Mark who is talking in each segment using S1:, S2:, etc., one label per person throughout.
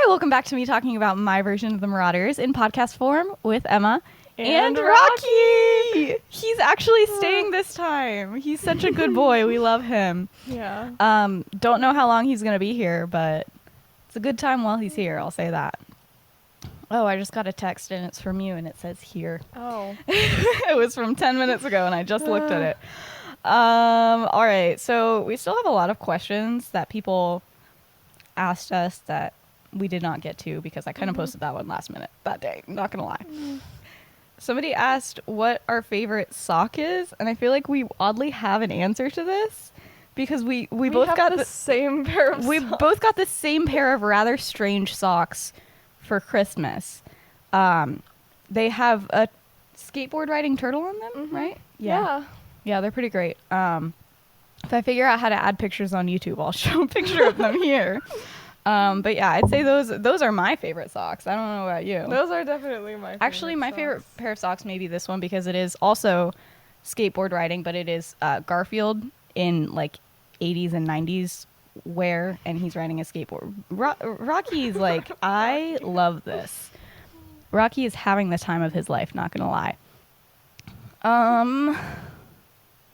S1: welcome back to me talking about my version of the Marauders in podcast form with Emma
S2: And
S1: Rocky. He's actually staying this time. He's such a good boy. We love him.
S2: Yeah.
S1: Don't know how long he's going to be here, but it's a good time while he's here. I'll say that. Oh, I just got a text and it's from you and it says here.
S2: Oh.
S1: It was from 10 minutes ago and I just looked at it. All right. So we still have a lot of questions that people asked us that we did not get to because I kind of posted that one last minute that day. Not going to lie. Somebody asked what our favorite sock is, and I feel like we oddly have an answer to this because we both got
S2: the same pair of
S1: we
S2: socks.
S1: both got the same pair of rather strange socks for Christmas. They have a skateboard riding turtle on them, right?
S2: Yeah.
S1: Yeah, they're pretty great. If I figure out how to add pictures on YouTube, I'll show a picture of them here. But yeah, I'd say those are my favorite socks. I don't know about you.
S2: Those are definitely my favorite.
S1: Actually, my
S2: socks.
S1: favorite pair of socks may be this one because it is also skateboard riding, but it is Garfield in like 80s and 90s wear, and he's riding a skateboard. Rocky's like, I love this. Rocky is having the time of his life, not gonna lie.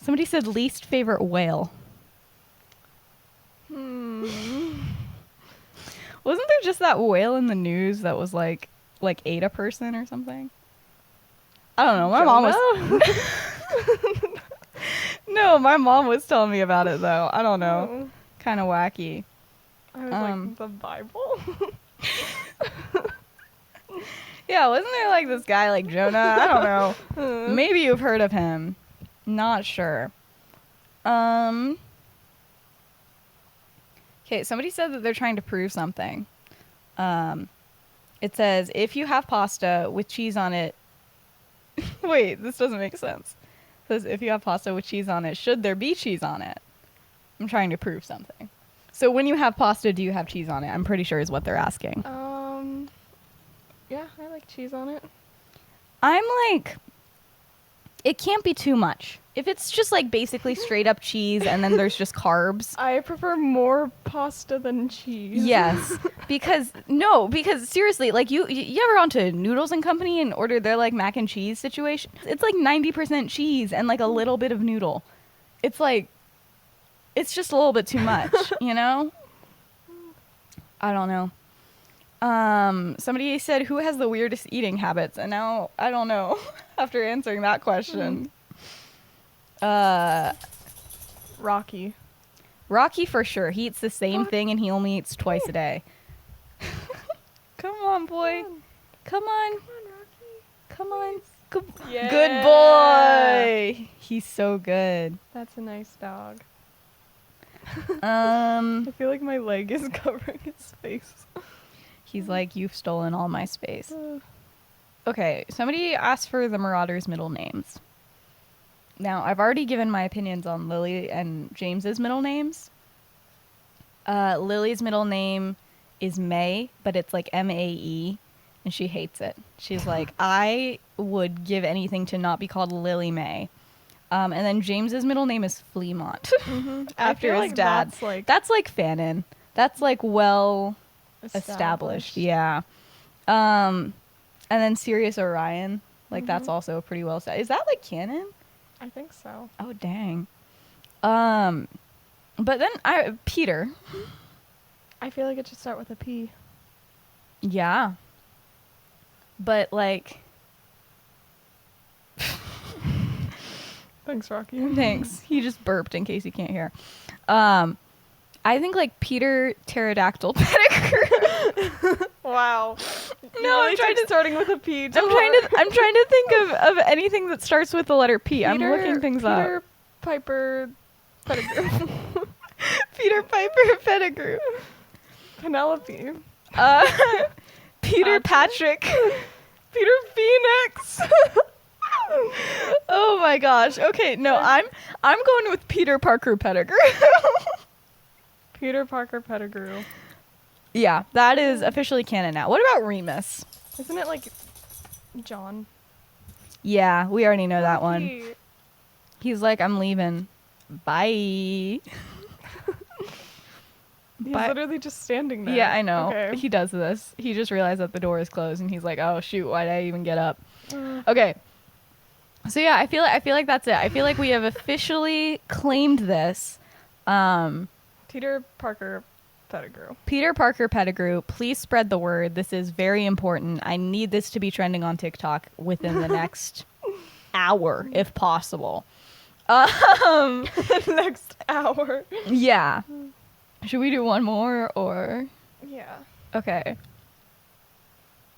S1: Somebody said least favorite whale. Wasn't there just that whale in the news that was like ate a person or something? I don't know. My mom was No, my mom was telling me about it though. I don't know. Kind of wacky.
S2: I was like, the Bible?
S1: Yeah, wasn't there like this guy like Jonah? I don't know. Maybe you've heard of him. Not sure. Okay, somebody said that they're trying to prove something. It says, if you have pasta with cheese on it... Wait, this doesn't make sense. It says, if you have pasta with cheese on it, should there be cheese on it? I'm trying to prove something. So when you have pasta, do you have cheese on it? I'm pretty sure is what they're asking.
S2: Yeah, I like cheese on it.
S1: I'm like... It can't be too much. If it's just like basically straight up cheese and then there's just carbs.
S2: I prefer more pasta than cheese.
S1: Yes. Because seriously, like you ever gone to Noodles and Company and ordered their like mac and cheese situation? It's like 90% cheese and like a little bit of noodle. It's like, it's just a little bit too much, you know? I don't know. Somebody said, who has the weirdest eating habits? And now I don't know after answering that question.
S2: Rocky.
S1: Rocky for sure. He eats the same thing and he only eats twice a day. Come on, boy. Come on.
S2: Rocky.
S1: Come on.
S2: Yeah.
S1: Good boy. He's so good.
S2: That's a nice dog.
S1: I
S2: I feel like my leg is covering his face.
S1: He's like, you've stolen all my space. Okay, somebody asked for the Marauders' middle names. Now, I've already given my opinions on Lily and James's middle names. Lily's middle name is May, but it's like M-A-E, and she hates it. She's like, I would give anything to not be called Lily May. And then James's middle name is Fleamont, after his
S2: like
S1: dad. That's like Fanon. That's like well established. Yeah. And then Sirius Orion, like that's also pretty well established. Is that like canon?
S2: I think so.
S1: Oh dang. But then Peter.
S2: I feel like it should start with a P.
S1: Yeah. But like
S2: Thanks, Rocky.
S1: thanks. He just burped in case you can't hear. I think like Peter Pterodactyl Pettigrew.
S2: Wow.
S1: No, I'm trying to
S2: starting with a P.
S1: I'm trying to think of anything that starts with the letter P. I'm looking things up.
S2: Peter Piper Pettigrew.
S1: Peter Piper Pettigrew.
S2: Penelope.
S1: Peter Patrick.
S2: Peter Phoenix.
S1: Oh my gosh. Okay, no, I'm going with Peter Parker Pettigrew.
S2: Peter Parker Pettigrew.
S1: Yeah, that is officially canon now. What about Remus?
S2: Isn't it like John?
S1: Yeah, we already know that one.
S2: Rocky.
S1: He's like, I'm leaving. Bye.
S2: He's
S1: But-
S2: literally just standing there.
S1: Yeah, I know.
S2: Okay.
S1: He does this. He just realized that the door is closed, and he's like, "Oh shoot, why did I even get up?"
S2: Uh,
S1: Okay. So yeah, I feel like that's it. I feel like we have officially claimed this.
S2: Peter Parker Pettigrew.
S1: Peter Parker Pettigrew, please spread the word. This is very important. I need this to be trending on TikTok within the next hour, if possible.
S2: Next hour.
S1: Yeah. Should we do one more or?
S2: Yeah.
S1: Okay.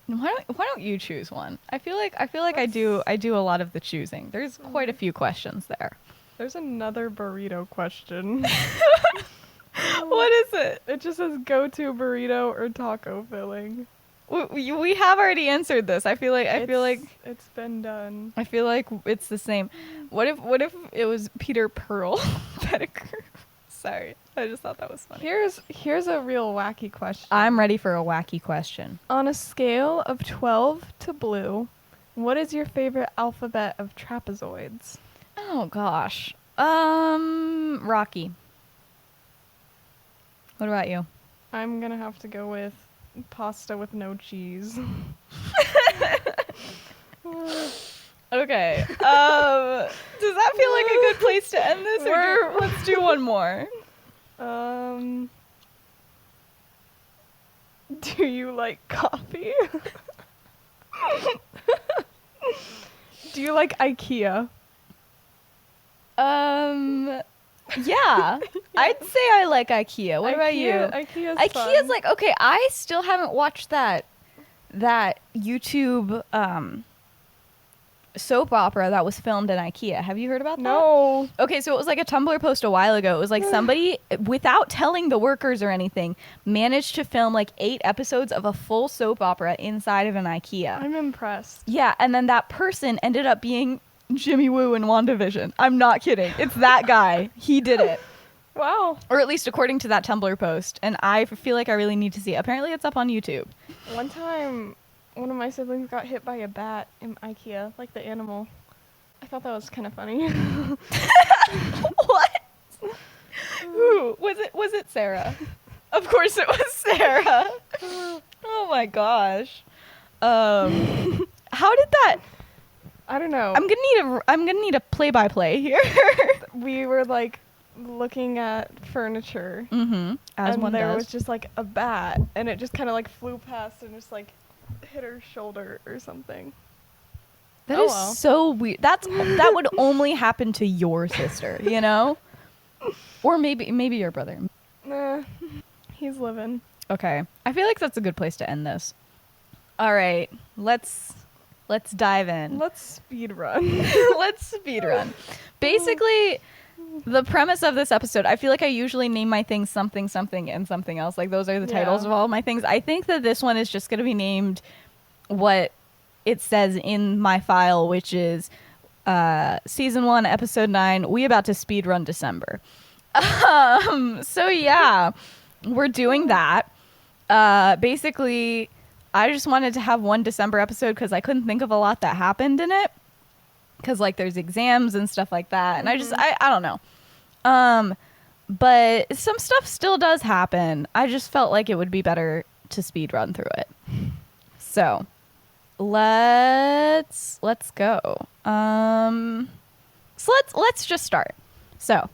S1: Why don't you choose one? I feel like I do a lot of the choosing. There's quite a few questions there.
S2: There's another burrito question.
S1: What is it?
S2: It just says go-to burrito or taco filling.
S1: We have already answered this. I feel like
S2: it's been done.
S1: it's the same. What if it was Peter Pearl Pettigrew? Sorry, I just thought that was funny.
S2: Here's a real wacky question.
S1: I'm ready for a wacky question.
S2: On a scale of 12 to blue, what is your favorite alphabet of trapezoids?
S1: Oh gosh. Rocky. What about you?
S2: I'm gonna have to go with pasta with no cheese.
S1: Okay. Does that feel like a good place to end this, or let's do one more?
S2: Do you like coffee? Do you like IKEA?
S1: Yeah. I'd say I like IKEA. What about you?
S2: IKEA's
S1: IKEA's
S2: fun.
S1: like, okay, I still haven't watched that YouTube soap opera that was filmed in IKEA. Have you heard about that?
S2: No.
S1: Okay, so it was like a Tumblr post a while ago. It was like somebody, without telling the workers or anything, managed to film like 8 episodes of a full soap opera inside of an IKEA.
S2: I'm impressed.
S1: Yeah, and then that person ended up being Jimmy Woo in WandaVision. I'm not kidding. It's that guy. He did it.
S2: Wow.
S1: Or at least according to that Tumblr post. And I feel like I really need to see it. Apparently it's up on YouTube.
S2: One time, one of my siblings got hit by a bat in IKEA, like the animal. I thought that was kind of funny.
S1: What? Who? Was it Sarah? Of course it was Sarah. Oh my gosh. How did that?
S2: I don't know.
S1: I'm gonna need a play-by-play here.
S2: We were like looking at furniture,
S1: Mm-hmm. As
S2: and
S1: one
S2: there
S1: does.
S2: was just like a bat, and it just kind of like flew past and just like hit her shoulder or something.
S1: That
S2: Oh,
S1: is
S2: well.
S1: so weird. That would only happen to your sister, you know? Or maybe your brother.
S2: Nah, he's living.
S1: Okay. I feel like that's a good place to end this. All right. Let's dive in.
S2: Let's speed run.
S1: Let's speed run. Basically, the premise of this episode, I feel like I usually name my things something, something, and something else. Like, those are the titles
S2: Yeah.
S1: of all my things. I think that this one is just going to be named what it says in my file, which is Season 1, Episode 9, We About to Speedrun December. So, yeah, we're doing that. Basically, I just wanted to have one December episode because I couldn't think of a lot that happened in it. Because, like, there's exams and stuff like that. And I don't know. But some stuff still does happen. I just felt like it would be better to speed run through it. So, let's go. So let's just start. So,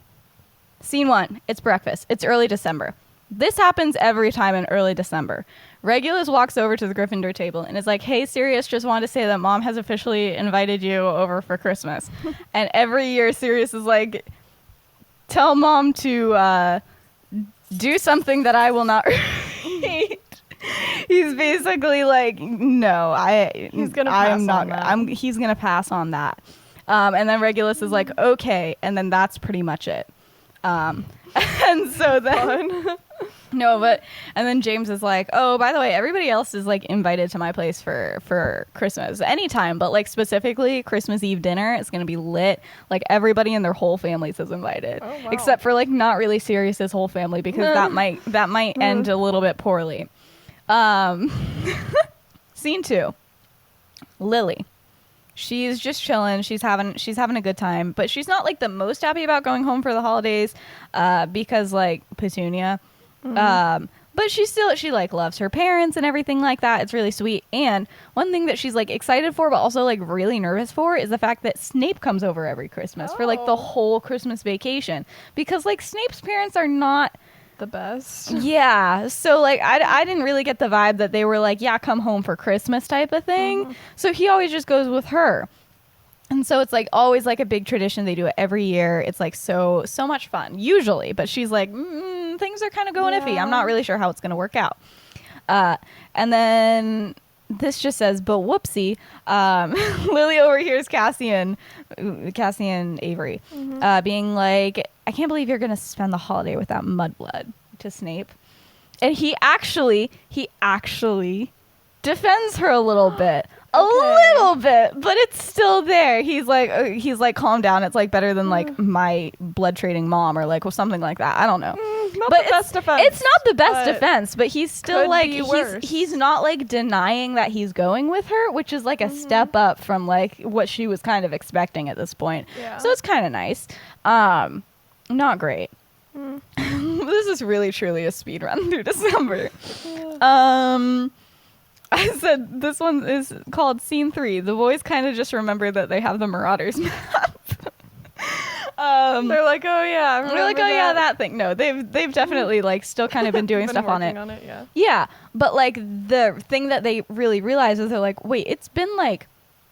S1: scene 1. It's breakfast. It's early December. This happens every time in early December. Regulus walks over to the Gryffindor table and is like, "Hey, Sirius, just wanted to say that Mom has officially invited you over for Christmas." And every year, Sirius is like, "Tell Mom to do something that I will not repeat." He's basically like, "No,
S2: He's gonna pass on that.
S1: He's gonna pass on that." And then Regulus is like, "Okay," and then that's pretty much it. And so then. No, and then James is like, "Oh, by the way, everybody else is like invited to my place for Christmas anytime, but like specifically Christmas Eve dinner is gonna be lit. Like everybody in their whole families is invited,
S2: Oh, wow.
S1: except for like not really Sirius's whole family because that might end a little bit poorly." Scene 2, Lily. She's just chilling. She's having a good time, but she's not like the most happy about going home for the holidays because like Petunia. But she like loves her parents and everything like that. It's really sweet. And one thing that she's like excited for, but also like really nervous for, is the fact that Snape comes over every Christmas for like the whole Christmas vacation, because like Snape's parents are not
S2: the best.
S1: Yeah. So like I didn't really get the vibe that they were like, yeah, come home for Christmas type of thing. So he always just goes with her. And so it's like always like a big tradition. They do it every year. It's like so much fun usually. But she's like, things are kind of going iffy. I'm not really sure how it's going to work out. And then this just says, but whoopsie. Lily overhears Cassian Avery being like, I can't believe you're going to spend the holiday without mudblood, to Snape. And he actually defends her a little bit. A little bit, but it's still there. He's like, calm down. It's like better than like my blood trading mom or like something like that. I don't know.
S2: Not the best defense.
S1: It's not the best defense, but he's still like
S2: worse.
S1: he's not like denying that he's going with her, which is like a step up from like what she was kind of expecting at this point.
S2: Yeah.
S1: So it's kind of nice. Not great. This is really truly a speed run through December. I said this one is called Scene 3. The boys kind of just remember that they have the Marauders map.
S2: They're like, oh yeah,
S1: they're like, oh yeah, that thing. No, they've definitely like still kind of been doing stuff on it. Yeah, but like the thing that they really realize is they're like, wait, it's been like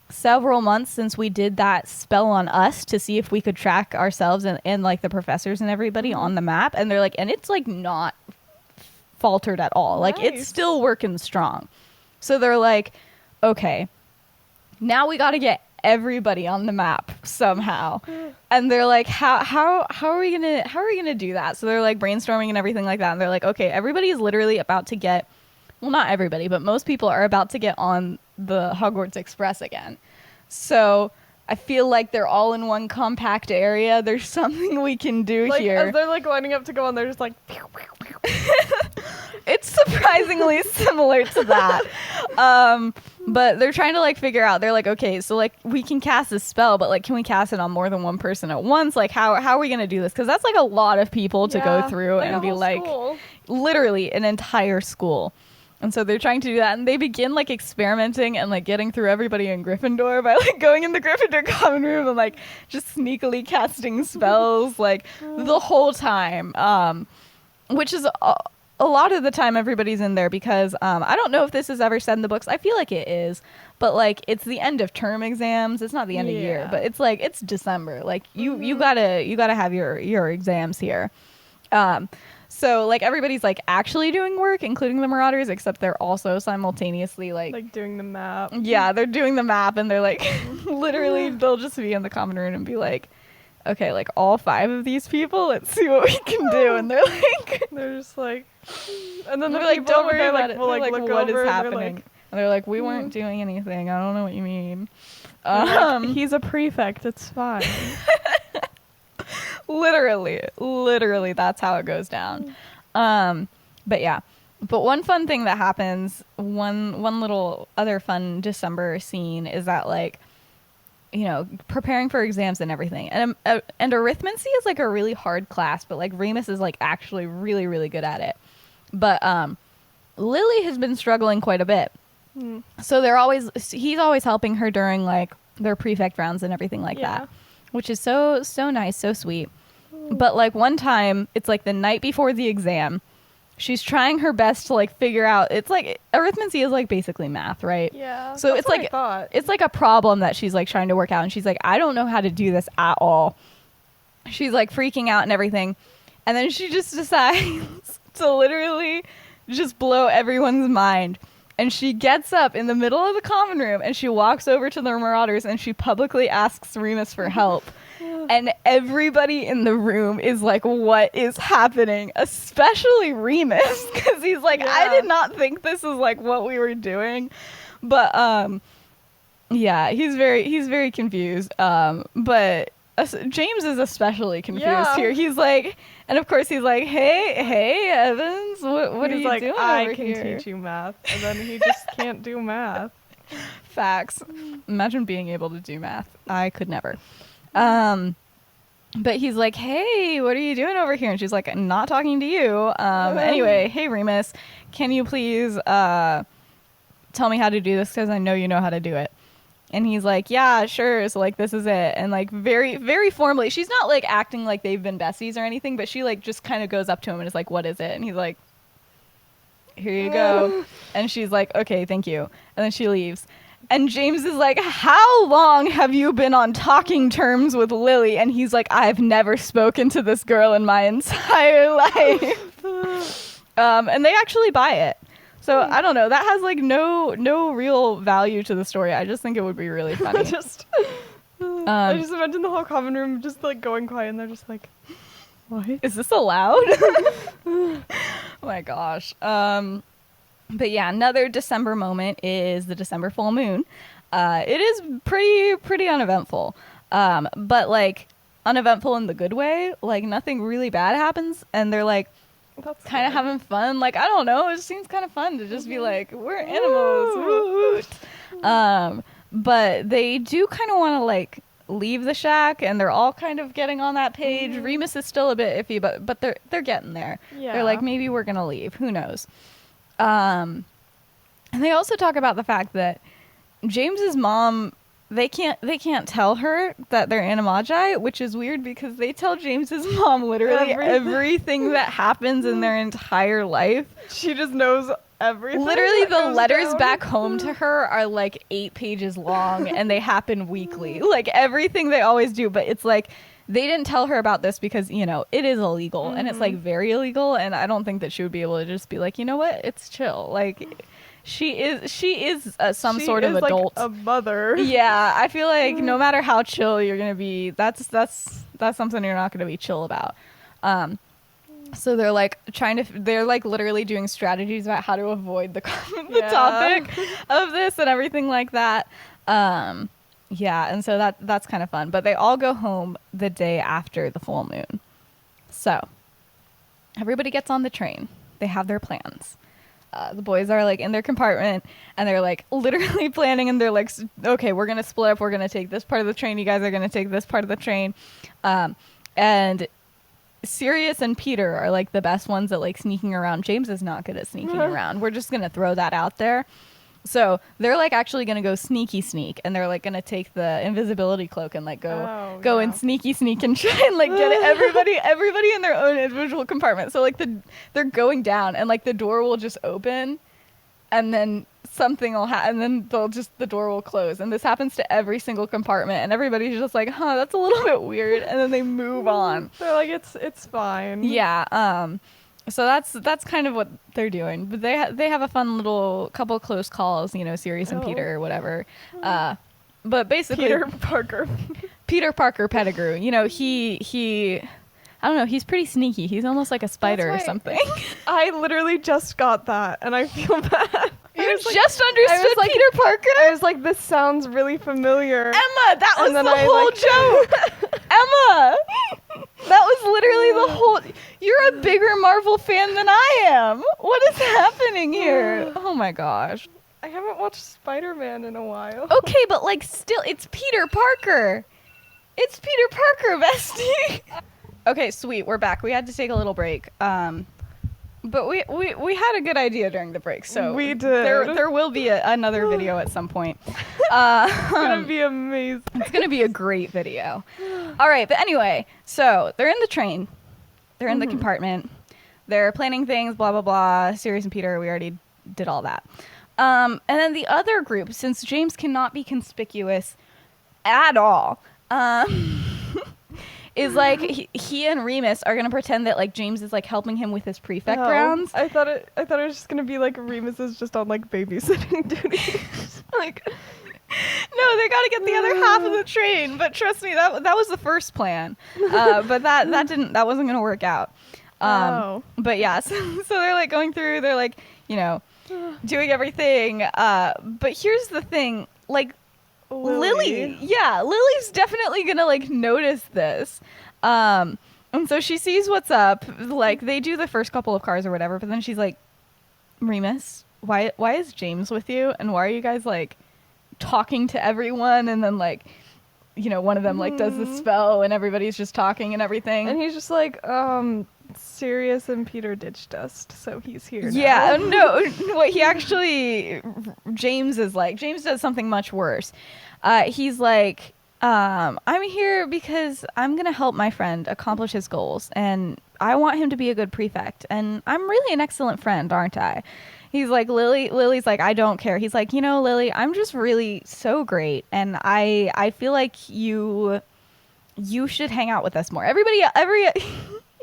S1: several months since we did that spell on us to see if we could track ourselves and like the professors and everybody on the map, and they're like, and it's like not faltered at all. Like it's still working strong. So they're like, okay, now we got to get everybody on the map somehow. And they're like, how are we gonna do that? So they're like brainstorming and everything like that. And they're like, okay, everybody is literally about to get, well, not everybody, but most people are about to get on the Hogwarts Express again. So I feel like they're all in one compact area. There's something we can do
S2: like,
S1: here.
S2: As they're like lining up to go on, they're just like, pew, pew, pew.
S1: It's surprisingly similar to that. But they're trying to like figure out, they're like, okay, so like we can cast a spell, but like, can we cast it on more than one person at once? Like how are we going to do this? Cause that's like a lot of people to go through and be like, literally an entire school. And so they're trying to do that, and they begin like experimenting and like getting through everybody in Gryffindor by like going in the Gryffindor common room and like just sneakily casting spells like the whole time. Which is a lot of the time everybody's in there because I don't know if this is ever said in the books. I feel like it is, but like it's the end of term exams. It's not the end of year, but it's like it's December. Like you gotta have your exams here. So like everybody's like actually doing work, including the Marauders, except they're also simultaneously like
S2: doing the map. Yeah,
S1: they're doing the map, and they're like literally they'll just be in the common room and be like, okay, like all 5 of these people, let's see what we can do. And they're like,
S2: they're just like, and then
S1: they're like, don't worry about it.
S2: Will like
S1: like,
S2: look
S1: what is
S2: over
S1: happening? And they're like, we weren't doing anything. I don't know what you mean.
S2: Like, he's a prefect. It's fine.
S1: literally that's how it goes down. But yeah, but one fun thing that happens, one little other fun December scene is that like, you know, preparing for exams and everything, and arithmancy is like a really hard class, but like Remus is like actually really, really good at it. But Lily has been struggling quite a bit. So he's always helping her during like their prefect rounds and everything like that, which is so nice, so sweet. But like one time, it's like the night before the exam, she's trying her best to like figure out, it's like arithmancy is like basically math, right?
S2: Yeah.
S1: So it's like it's like a problem that she's like trying to work out, and she's like, I don't know how to do this at all. She's like freaking out and everything. And then she just decides to literally just blow everyone's mind. And she gets up in the middle of the common room and she walks over to the Marauders and she publicly asks Remus for help. And everybody in the room is like, what is happening? Especially Remus, because he's like, I did not think this is like what we were doing. But yeah, he's very confused. But James is especially confused here. He's like, and of course he's like, hey Evans, what are you
S2: like,
S1: doing
S2: I
S1: over
S2: can
S1: here?
S2: teach you math. And then he just can't do math.
S1: Facts. Imagine being able to do math. I could never. But he's like, hey, what are you doing over here? And she's like, not talking to you. Anyway, hey, Remus, can you please tell me how to do this? Because I know you know how to do it. And he's like, yeah, sure. So, like, this is it. And, like, very, very formally, she's not, like, acting like they've been besties or anything, but she, like, just kind of goes up to him and is like, what is it? And he's like, here you go. And she's like, okay, thank you. And then she leaves. And James is like, how long have you been on talking terms with Lily? And he's like, I've never spoken to this girl in my entire life. And they actually buy it. So I don't know. That has like no real value to the story. I just think it would be really funny.
S2: I just imagine the whole common room just like going quiet, and they're just like, "What
S1: is this allowed?" Oh my gosh. But yeah, another December moment is the December full moon. It is pretty uneventful, but like uneventful in the good way. Like nothing really bad happens, and they're like. That's kind of having fun. Like, I don't know. It just seems kind of fun to just be like, we're animals. But they do kind of want to, like, leave the shack, and they're all kind of getting on that page. Remus is still a bit iffy, but they're getting there. Yeah. They're like, maybe we're going to leave. Who knows? And they also talk about the fact that James's mom... They can't tell her that they're animagi, which is weird because they tell James's mom literally everything that happens in their entire life.
S2: She just knows everything.
S1: Literally, the letters back home to her are like 8 pages long, and they happen weekly. Like everything they always do, but it's like they didn't tell her about this because, you know, it is illegal, and it's like very illegal, and I don't think that she would be able to just be like, you know what, it's chill. Like... She is some sort of adult,
S2: like a mother.
S1: Yeah, I feel like no matter how chill you're gonna be, that's something you're not gonna be chill about. So they're like they're like literally doing strategies about how to avoid the topic of this and everything like that. Yeah, and so that's kind of fun. But they all go home the day after the full moon. So everybody gets on the train. They have their plans. The boys are like in their compartment and they're like literally planning, and they're like, okay, we're going to split up. We're going to take this part of the train. You guys are going to take this part of the train. And Sirius and Peter are like the best ones at like sneaking around. James is not good at sneaking around. We're just going to throw that out there. So they're like actually going to go sneak, and they're like going to take the invisibility cloak and like go and sneak and try and like get everybody in their own individual compartment. So like they're going down, and like the door will just open, and then something will happen, and then the door will close. And this happens to every single compartment, and everybody's just like, huh, that's a little bit weird, and then they move on.
S2: They're like, it's fine.
S1: Yeah. So that's kind of what they're doing, but they have a fun little couple close calls, you know, Sirius and Peter or whatever. But basically Peter Parker Pettigrew, you know, he I don't know, he's pretty sneaky. He's almost like a spider or something.
S2: I literally just got that, and I feel bad.
S1: You just understood Peter Parker?
S2: I was like, this sounds really familiar.
S1: Emma, that was the whole joke. Emma, that was literally the whole... You're a bigger Marvel fan than I am. What is happening here? Oh my gosh.
S2: I haven't watched Spider-Man in a while.
S1: Okay, but like still, it's Peter Parker. It's Peter Parker, bestie. Okay, sweet. We're back. We had to take a little break. But we had a good idea during the break, so
S2: we did.
S1: There will be another video at some point.
S2: It's gonna be amazing.
S1: It's gonna be a great video. All right, but anyway, so they're in the train, they're in the compartment, they're planning things, blah blah blah. Sirius and Peter, we already did all that. And then the other group, since James cannot be conspicuous at all, is like he and Remus are gonna pretend that like James is like helping him with his prefect rounds.
S2: I thought it was just gonna be like Remus is just on like babysitting duty. Like,
S1: no, they gotta get the other half of the train. But trust me, that was the first plan. But that wasn't gonna work out. But yeah, so they're like going through. They're like, you know, doing everything. But here's the thing, like. Lily's definitely gonna like notice this, and so she sees what's up. Like they do the first couple of cars or whatever, but then she's like, Remus, why is James with you, and why are you guys like talking to everyone? And then like one of them like does the spell and everybody's just talking and everything.
S2: And he's just like, Sirius and Peter ditched us, so he's here now.
S1: Yeah, no, what he actually, James does something much worse. He's like, I'm here because I'm going to help my friend accomplish his goals, and I want him to be a good prefect, and I'm really an excellent friend, aren't I? He's like, Lily's like, I don't care. He's like, Lily, I'm just really so great, and I feel like you should hang out with us more.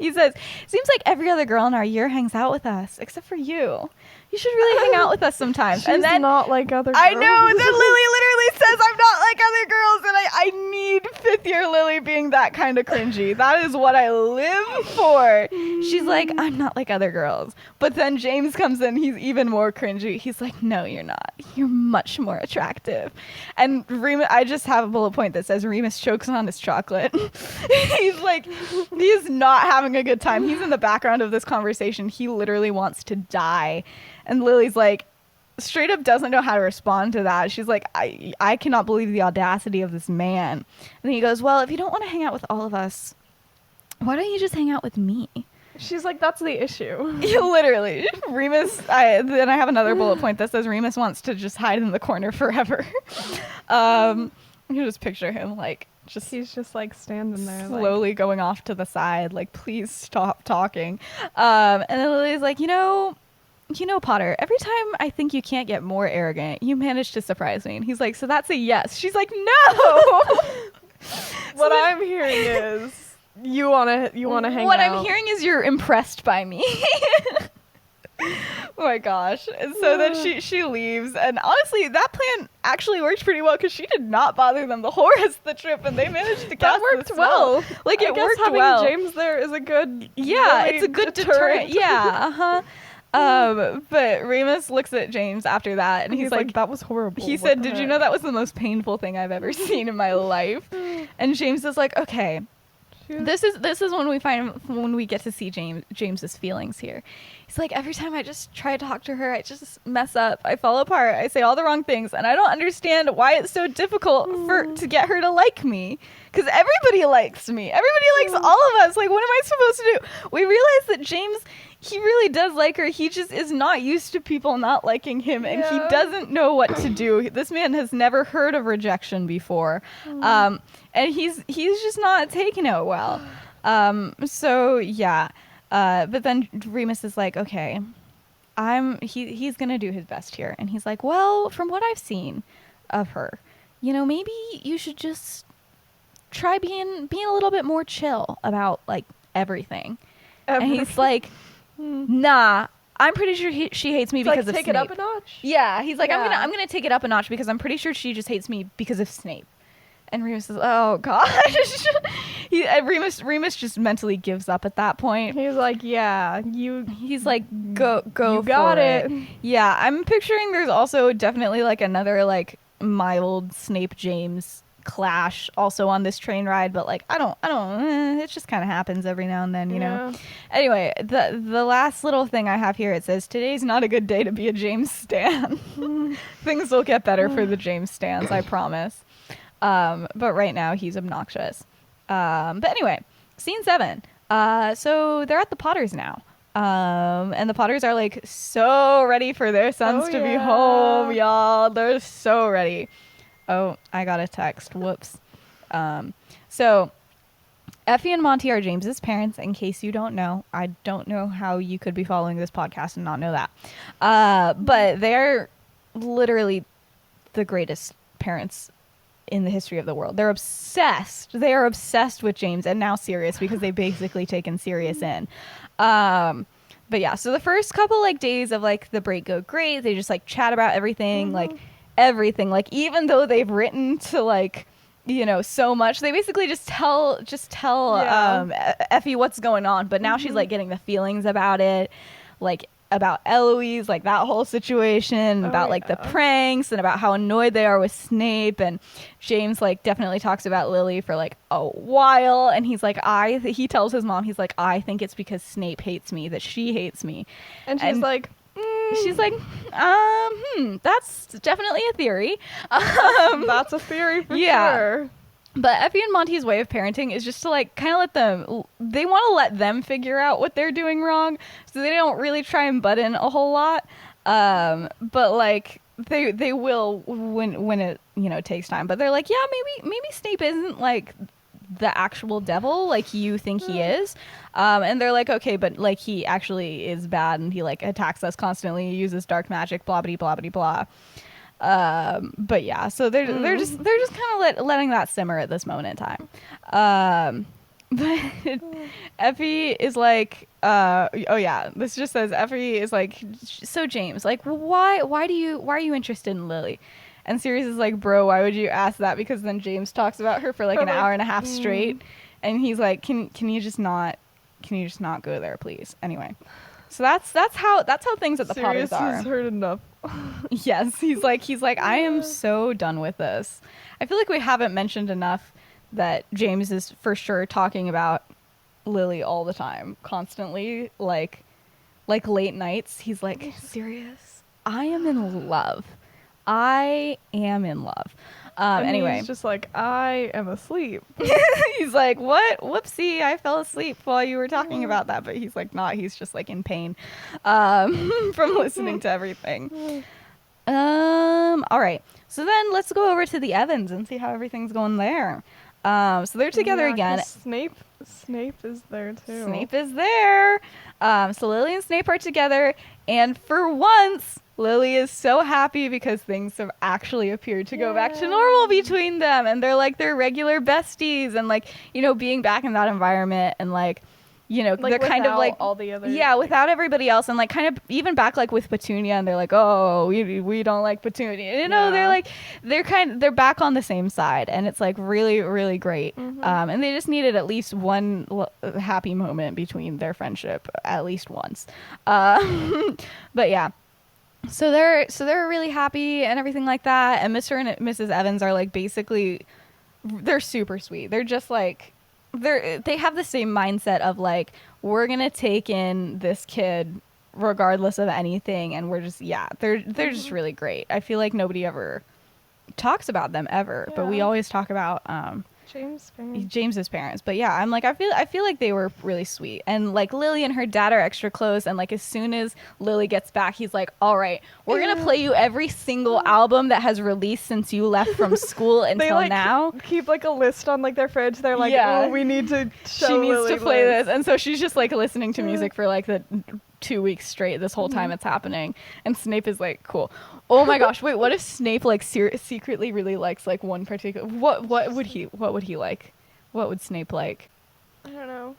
S1: He says, seems like every other girl in our year hangs out with us, except for you. You should really hang out with us sometimes.
S2: She's
S1: and then
S2: not like other girls.
S1: I know. And then Lily literally says, I'm not like other girls. And I need 5th year Lily being that kind of cringy. That is what I live for. She's like, I'm not like other girls. But then James comes in. He's even more cringy. He's like, no, you're not. You're much more attractive. And I just have a bullet point that says Remus chokes on his chocolate. He's like, he is not having a good time. He's in the background of this conversation. He literally wants to die. And Lily's like, straight up doesn't know how to respond to that. She's like, I cannot believe the audacity of this man. And then he goes, well, if you don't want to hang out with all of us, why don't you just hang out with me?
S2: She's like, that's the issue.
S1: Literally. Remus, then I have another bullet point that says Remus wants to just hide in the corner forever. You just picture him like,
S2: he's just like standing there
S1: slowly going off to the side, like, please stop talking. And then Lily's like, Potter, every time I think you can't get more arrogant, you manage to surprise me. And he's like, so that's a yes. She's like, no.
S2: What I'm hearing is you want to hang out.
S1: What I'm hearing is you're impressed by me. Oh my gosh. And so then she leaves, and honestly that plan actually worked pretty well because she did not bother them the whole rest of the trip, and they managed to cast
S2: that worked well.
S1: Like, it worked
S2: having
S1: well.
S2: James there is a good
S1: it's a good deterrent. Yeah. But Remus looks at James after that, and he's like,
S2: that was horrible.
S1: He said, did you know that was the most painful thing I've ever seen in my life? And James is like, okay, this is when we get to see James's feelings here. He's like, every time I just try to talk to her, I just mess up. I fall apart. I say all the wrong things, and I don't understand why it's so difficult to get her to like me. Because everybody likes me. Everybody likes all of us. Like, what am I supposed to do? We realize that James, he really does like her. He just is not used to people not liking him, and he doesn't know what to do. This man has never heard of rejection before, and he's just not taking it well. So yeah, but then Remus is like, okay, he's gonna do his best here, and he's like, well, from what I've seen of her, maybe you should just try being a little bit more chill about like everything. And he's like, nah, I'm pretty sure she hates me because of Snape.
S2: Take it up a notch?
S1: Yeah, he's like, I'm gonna take it up a notch because I'm pretty sure she just hates me because of Snape. And Remus says, oh gosh. Remus just mentally gives up at that point.
S2: He's like, yeah,
S1: he's like, go
S2: you got
S1: for
S2: it.
S1: Yeah, I'm picturing there's also definitely like another like mild Snape James clash also on this train ride, but like I don't it just kind of happens every now and then, you know. Anyway, the last little thing I have here, it says, today's not a good day to be a James stan. Things will get better for the James stans, I promise. But right now he's obnoxious. But anyway, scene 7. So they're at the Potters now. And the Potters are like so ready for their sons to be home, y'all. They're so ready. Oh, I got a text. Whoops. So Effie and Monty are James's parents, in case you don't know. I don't know how you could be following this podcast and not know that. But they're literally the greatest parents in the history of the world. They're obsessed. They are obsessed with James, and now Sirius, because they've basically taken Sirius in. But yeah, so the first couple like days of like the break go great. They just like chat about everything, like everything. Like, even though they've written to like, you know, so much, they basically just tell Effie what's going on. But now she's like getting the feelings about it, like about Eloise, like that whole situation, about like the pranks, and about how annoyed they are with Snape. And James like definitely talks about Lily for like a while, and he's like, he tells his mom, he's like, I think it's because Snape hates me that she hates me.
S2: And she's like,
S1: that's definitely a theory.
S2: That's a theory for sure.
S1: But Effie and Monty's way of parenting is just to like kind of they want to let them figure out what they're doing wrong, so they don't really try and butt in a whole lot. But like they will when it takes time. But they're like, yeah, maybe Snape isn't like the actual devil like you think he is. And they're like, okay, but like he actually is bad and he like attacks us constantly, he uses dark magic, blah blah blah blah blah. But yeah, so they're just kind of letting that simmer at this moment in time. But Effie is like, oh yeah, this just says Effie is like, so James, like, why are you interested in Lily? And Sirius is like, bro, why would you ask that? Because then James talks about her for like an hour and a half straight, and he's like, can you just not go there, please? Anyway, so that's how things at the Potters are.
S2: Sirius has heard enough.
S1: Yes, he's like, I am so done with this. I feel like we haven't mentioned enough that James is for sure talking about Lily all the time, constantly, like late nights. He's like, Sirius, I am in love. Anyway,
S2: he's just like, I am asleep.
S1: He's like, what? Whoopsie, I fell asleep while you were talking about that. But he's like, not. He's just like in pain from listening to everything. All right. So then let's go over to the Evans and see how everything's going there. So they're together again.
S2: Snape is there too.
S1: Snape is there. So Lily and Snape are together, and for once, Lily is so happy because things have actually appeared to go back to normal between them, and they're regular besties, and like, being back in that environment, and like, they're kind of like
S2: all the other,
S1: without everybody else, and like kind of even back like with Petunia, and they're like, oh, we don't like Petunia, they're back on the same side, and it's like really, really great. And they just needed at least one happy moment between their friendship, at least once. But yeah. So they're really happy and everything like that, and Mr. and Mrs. Evans are like, basically, they're super sweet. They're just like, they have the same mindset of like, we're gonna take in this kid regardless of anything, and we're just they're just really great. I feel like nobody ever talks about them ever, but we always talk about James's parents. But yeah, I'm like, I feel like they were really sweet, and like Lily and her dad are extra close, and like as soon as Lily gets back, he's like, all right, we're gonna play you every single album that has released since you left from school until
S2: they, like,
S1: now.
S2: Keep like a list on like their fridge. They're like, oh, we need to show
S1: she needs
S2: Lily
S1: to play this, and so she's just like listening to music for like the 2 weeks straight this whole time it's happening, and Snape is like, cool. Oh my gosh, wait, what if Snape like secretly really likes like one particular, what would he like? What would Snape like?
S2: I don't know.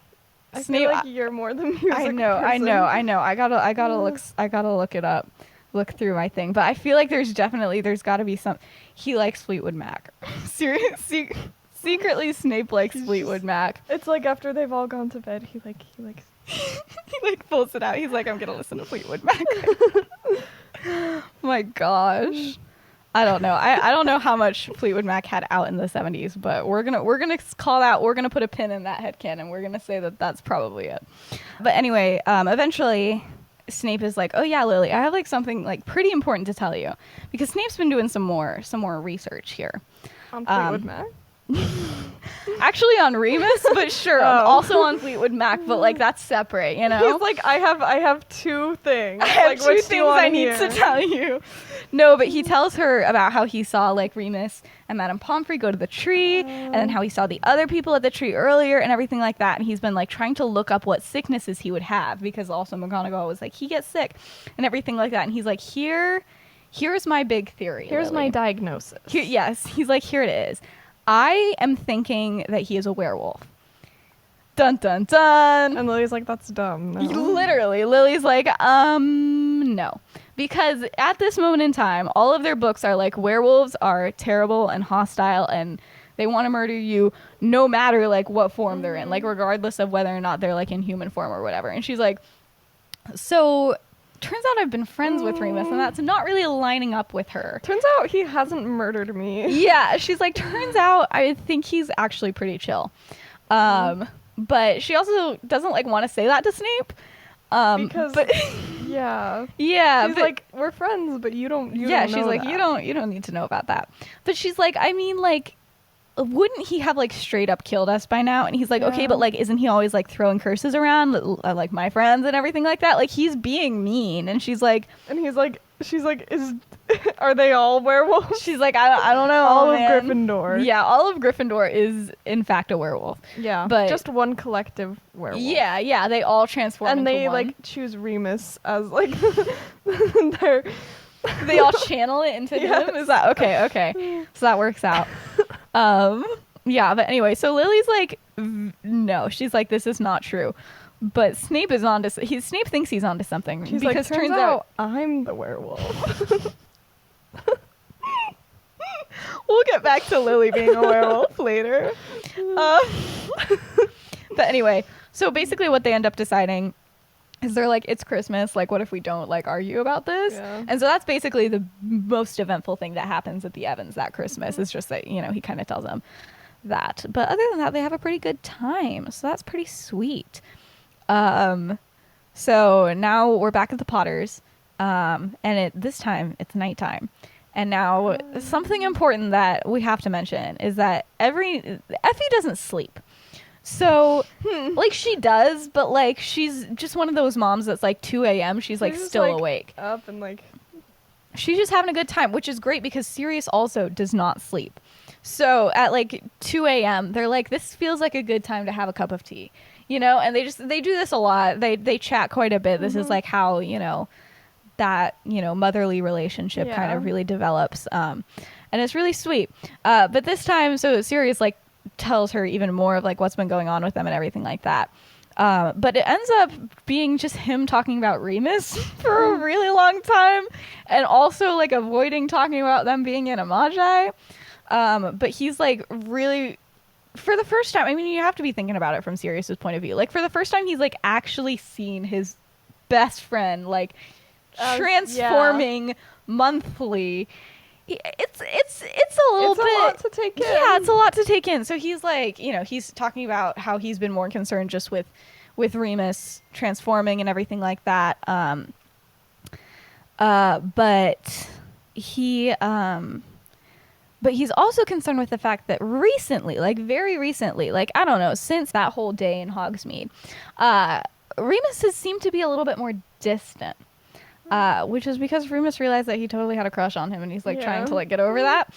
S2: I
S1: Snape,
S2: feel like you're more the music
S1: I know. I gotta look it up, look through my thing. But I feel like there's gotta be some. He likes Fleetwood Mac. Seriously, secretly Snape likes Fleetwood Mac.
S2: It's like after they've all gone to bed, he likes.
S1: He like pulls it out. He's like, I'm gonna listen to Fleetwood Mac. My gosh. I don't know. I don't know how much Fleetwood Mac had out in the 70s, but we're gonna call out. We're gonna put a pin in that headcanon. We're gonna say that that's probably it. But anyway, eventually Snape is like, oh yeah, Lily, I have like something like pretty important to tell you, because Snape's been doing some more research here
S2: On Fleetwood Mac?
S1: Actually on Remus, but sure, also on Fleetwood Mac, but like that's separate, you know?
S2: He's like, I have two things.
S1: I have
S2: like,
S1: two things I need to tell you. No, but he tells her about how he saw like Remus and Madame Pomfrey go to the tree, and then how he saw the other people at the tree earlier and everything like that. And he's been like trying to look up what sicknesses he would have, because also McGonagall was like, he gets sick and everything like that. And he's like, here's my big theory.
S2: Here's
S1: Lily.
S2: my diagnosis.
S1: Yes, he's like, here it is. I am thinking that he is a werewolf. Dun dun dun.
S2: And Lily's like, that's dumb. No.
S1: Literally, Lily's like, no. Because at this moment in time, all of their books are like, werewolves are terrible and hostile, and they want to murder you no matter like what form they're in, like regardless of whether or not they're like in human form or whatever. And she's like, so turns out I've been friends with Remus, and that's not really lining up with her.
S2: Turns out he hasn't murdered me.
S1: Yeah, she's like, turns out I think he's actually pretty chill. But she also doesn't like want to say that to Snape.
S2: Because yeah. She's like, we're friends, but you don't know
S1: she's like,
S2: that.
S1: you don't need to know about that. But she's like, I mean, like, wouldn't he have like straight up killed us by now? And he's like, okay, but like, isn't he always like throwing curses around, like my friends and everything like that? Like, he's being mean. And she's like,
S2: she's like, are they all werewolves?
S1: She's like, I don't know.
S2: All of Gryffindor.
S1: Yeah, all of Gryffindor is in fact a werewolf.
S2: Yeah,
S1: but
S2: just one collective werewolf.
S1: Yeah, they all transform
S2: and
S1: into
S2: they
S1: one.
S2: like choose Remus as like their.
S1: They all channel it into him. Is that okay? So that works out. Yeah, but anyway, so Lily's like, no, she's like, this is not true. But Snape is onto. Snape thinks he's onto something.
S2: She's
S1: because
S2: like, turns out I'm the werewolf.
S1: We'll get back to Lily being a werewolf later. But anyway, so basically what they end up deciding is they're like, it's Christmas. Like, what if we don't like argue about this?
S2: Yeah.
S1: And so that's basically the most eventful thing that happens at the Evans that Christmas. Is just that, you know, he kind of tells them that. But other than that, they have a pretty good time. So that's pretty sweet. So now we're back at the Potters. And this time it's nighttime. And now something important that we have to mention is that Effie doesn't sleep. So, like, she does, but, like, she's just one of those moms that's, like, 2 a.m. She's, like, still awake.
S2: Up and, like...
S1: She's just having a good time, which is great because Sirius also does not sleep. So, at, like, 2 a.m., they're like, this feels like a good time to have a cup of tea. You know? And they do this a lot. They chat quite a bit. This is, like, how, you know, that, you know, motherly relationship kind of really develops. And it's really sweet. But this time, so Sirius, like, tells her even more of like what's been going on with them and everything like that. But it ends up being just him talking about Remus for a really long time and also like avoiding talking about them being in a Magi. But he's like really, for the first time, I mean, you have to be thinking about it from Sirius's point of view. Like for the first time, he's like actually seen his best friend like transforming monthly. It's a little bit.
S2: It's a lot to take in.
S1: Yeah, it's a lot to take in. So he's like, you know, he's talking about how he's been more concerned just with Remus transforming and everything like that. But he's also concerned with the fact that recently, like very recently, like I don't know, since that whole day in Hogsmeade, Remus has seemed to be a little bit more distant. Which is because Remus realized that he totally had a crush on him and he's like trying to like get over that.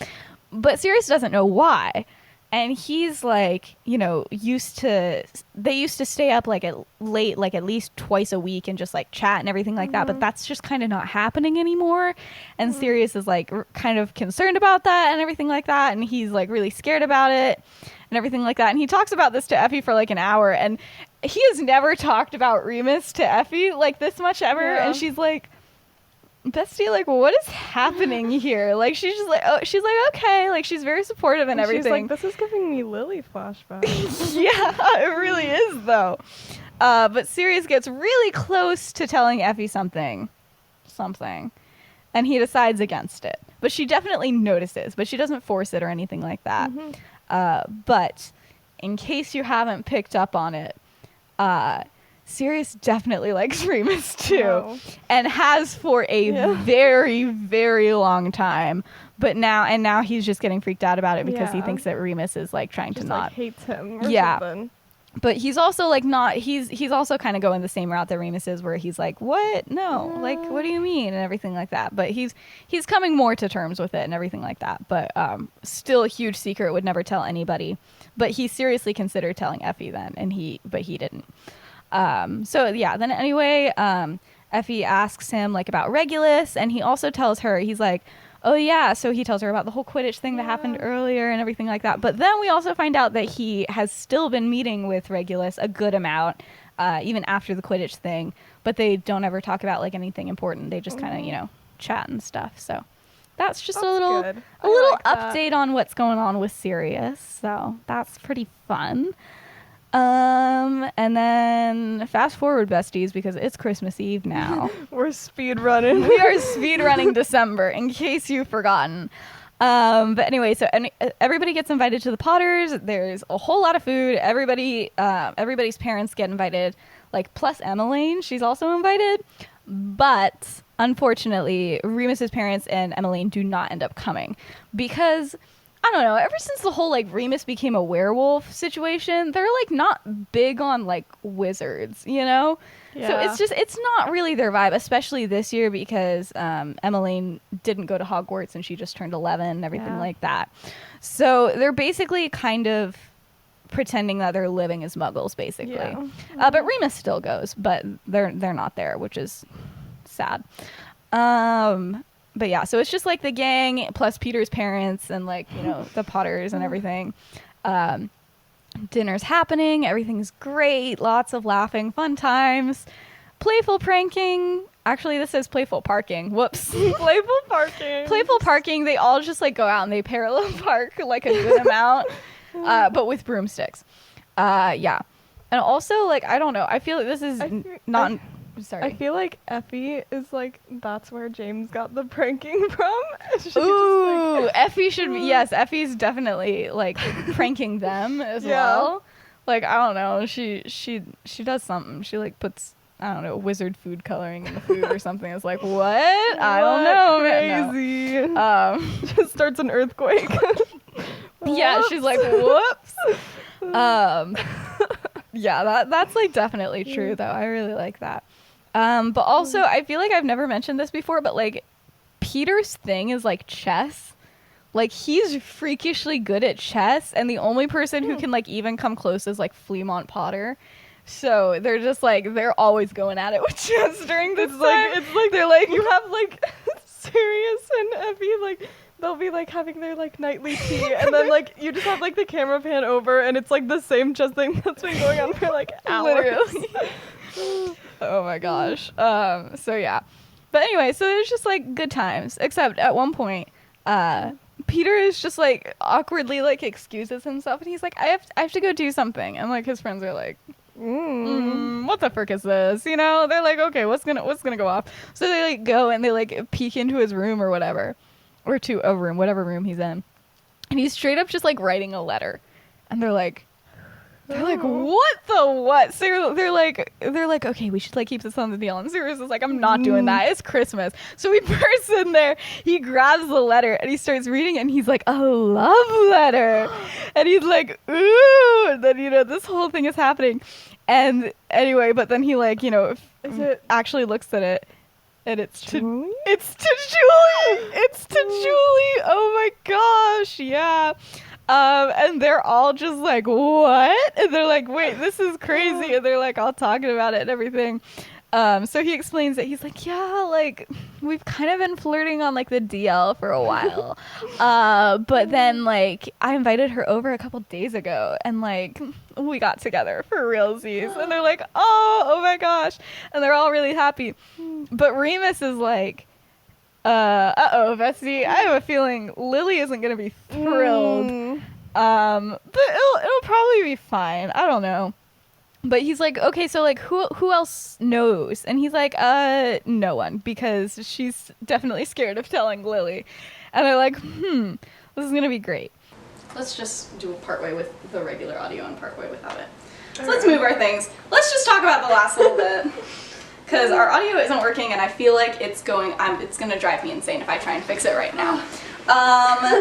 S1: But Sirius doesn't know why. And he's like, you know, they used to stay up like at late, like at least twice a week and just like chat and everything like that. But that's just kind of not happening anymore. And Sirius is like kind of concerned about that and everything like that. And he's like really scared about it and everything like that. And he talks about this to Effie for like an hour. And he has never talked about Remus to Effie like this much ever. Yeah. And she's like, bestie, like, what is happening here? Like, she's just like, oh, she's like, okay. Like, she's very supportive and everything.
S2: She's like, this is giving me Lily flashbacks.
S1: Yeah, it really is, though. But Sirius gets really close to telling Effie something. And he decides against it. But she definitely notices, but she doesn't force it or anything like that. But in case you haven't picked up on it, Sirius definitely likes Remus too, and has for a very, very long time. But now he's just getting freaked out about it because he thinks that Remus is like trying to not
S2: like hates him. Or something.
S1: But he's also like not. He's also kind of going the same route that Remus is, where he's like, "What? No, like, what do you mean?" and everything like that. But he's coming more to terms with it and everything like that. But still a huge secret. Would never tell anybody. But he seriously considered telling Effie then, but he didn't. So yeah, then anyway, Effie asks him like about Regulus, and he also tells her, he's like, oh yeah, so he tells her about the whole Quidditch thing that happened earlier and everything like that. But then we also find out that he has still been meeting with Regulus a good amount, even after the Quidditch thing, but they don't ever talk about like anything important. They just kind of, you know, chat and stuff. So that's just a little like update on what's going on with Sirius. So that's pretty fun. And then fast forward, besties, because it's Christmas Eve now.
S2: We're speedrunning.
S1: We are speedrunning December, in case you've forgotten. But anyway, so everybody gets invited to the Potters. There's a whole lot of food. Everybody's parents get invited, like plus Emmeline, she's also invited. But unfortunately, Remus's parents and Emmeline do not end up coming because I don't know, ever since the whole like Remus became a werewolf situation, they're like not big on like wizards, you know?
S2: Yeah.
S1: So it's not really their vibe, especially this year because Emmeline didn't go to Hogwarts and she just turned 11 and everything like that. So they're basically kind of pretending that they're living as muggles, basically.
S2: Yeah.
S1: But Remus still goes, but they're not there, which is sad. But yeah, so it's just like the gang plus Peter's parents and like, you know, the Potters and everything. Dinner's happening, everything's great, lots of laughing, fun times, playful pranking. Actually, this says playful parking. Whoops.
S2: Playful parking.
S1: Playful parking. They all just like go out and they parallel park like a good amount, but with broomsticks. Yeah. And also, like, I don't know. I feel like this is not. Sorry.
S2: I feel like Effie is like, that's where James got the pranking from.
S1: Ooh, Effie should be. Yes, Effie's definitely like pranking them as well. Like, I don't know. She does something. She like puts, I don't know, wizard food coloring in the food or something. It's like, what? I don't know.
S2: Crazy.
S1: No.
S2: Just starts an earthquake.
S1: Yeah, she's like, whoops. Yeah, that's like definitely true though. I really like that. But also I feel like I've never mentioned this before, but like Peter's thing is like chess. Like he's freakishly good at chess, and the only person who can like even come close is like Fleamont Potter. So they're just like, they're always going at it with chess during this time.
S2: It's like
S1: they're like,
S2: you have like Sirius and Effie, like they'll be like having their like nightly tea, and then like you just have like the camera pan over, and it's like the same chess thing that's been going on for like hours.
S1: Literally. Oh my gosh. So yeah. But anyway, so there's just like good times. Except at one point, Peter is just like awkwardly like excuses himself, and he's like, I have to go do something. And like his friends are like, what the frick is this? You know, they're like, okay, what's gonna go off? So they like go and they like peek into his room or whatever, or to a room, whatever room he's in, and he's straight up just like writing a letter, and they're like, what the what? So they're like, okay, we should like keep this on the deal. And Sirius is like, I'm not doing that. It's Christmas. So he bursts in there, he grabs the letter and he starts reading it, and he's like, a love letter. And he's like, ooh. And then, you know, this whole thing is happening. And anyway, but then he like, you know, actually looks at it, and it's to Julie. It's to Julie. Oh my gosh. Yeah. And they're all just like, what? And they're like, wait, this is crazy. And they're like all talking about it and everything. So he explains that he's like, yeah, like we've kind of been flirting on like the DL for a while. But then like I invited her over a couple days ago, and like we got together for realsies. And they're like, oh my gosh. And they're all really happy. But Remus is like, Bessie, I have a feeling Lily isn't gonna be thrilled. But it'll probably be fine. I don't know. But he's like, okay, so like who else knows? And he's like, no one, because she's definitely scared of telling Lily. And they're like, this is gonna be great. Let's just do a partway with the regular audio and partway without it. So let's move our things. Let's just talk about the last little bit. Because our audio isn't working, and I feel like it's going to drive me insane if I try and fix it right now.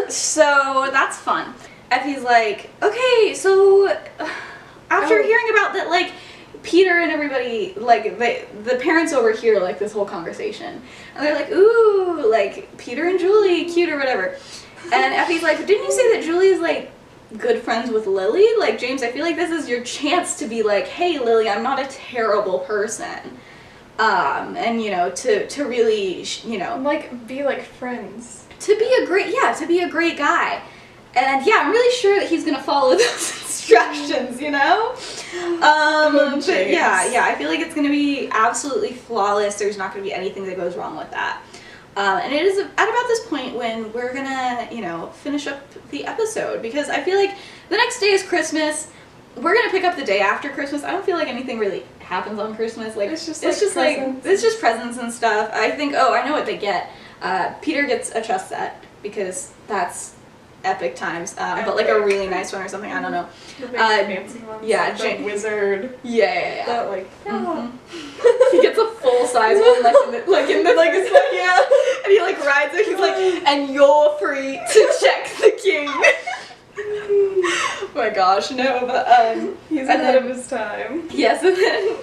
S1: So that's fun. Effie's like, okay, so after hearing about that, like, Peter and everybody, like, the parents overhear, like, this whole conversation. And they're like, ooh, like, Peter and Julie, cute or whatever. And Effie's like, didn't you say that Julie is, like, good friends with Lily? Like, James, I feel like this is your chance to be like, hey, Lily, I'm not a terrible person. And, you know, to really, you know,
S2: like, be like friends.
S1: To be a great guy. And yeah, I'm really sure that he's gonna follow those instructions, you know? But yeah, I feel like it's gonna be absolutely flawless. There's not gonna be anything that goes wrong with that. And it is at about this point when we're gonna, you know, finish up the episode, because I feel like the next day is Christmas. We're gonna pick up the day after Christmas. I don't feel like anything really happens on Christmas. Like it's just presents and stuff. I think, I know what they get. Peter gets a chess set, because that's epic times. But like a really nice one or something. I don't know.
S2: The big fancy ones,
S1: yeah,
S2: like wizard.
S1: Yeah.
S2: That like.
S1: He gets a full size one, like in the yeah. And he like rides it, he's like, and you're free to check the king. Oh my gosh, no, but
S2: He's ahead of his time.
S1: yes, and then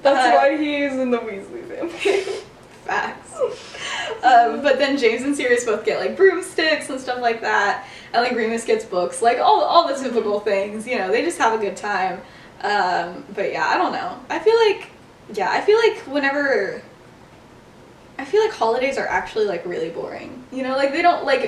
S2: That's why he's in the Weasley family.
S1: facts. But then James and Sirius both get like broomsticks and stuff like that, and like Remus gets books, like all the typical things, you know, they just have a good time. But yeah, I don't know. I feel like holidays are actually like really boring. You know, like they don't like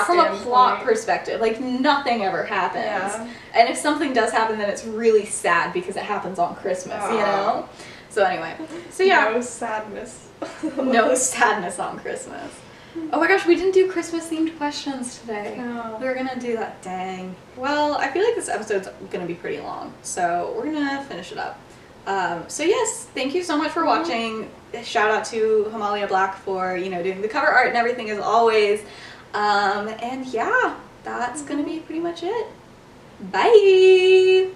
S2: From a
S1: plot perspective, like nothing ever happens.
S2: Yeah.
S1: And if something does happen, then it's really sad because it happens on Christmas. You know. So anyway, so yeah,
S2: No sadness.
S1: no sadness on Christmas. Oh my gosh, we didn't do Christmas themed questions today.
S2: No.
S1: We were gonna do that. Dang. Well, I feel like this episode's gonna be pretty long, so we're gonna finish it up. So yes, thank you so much for watching. Shout out to Himalaya Black for, you know, doing the cover art and everything as always. And yeah, that's gonna be pretty much it. Bye!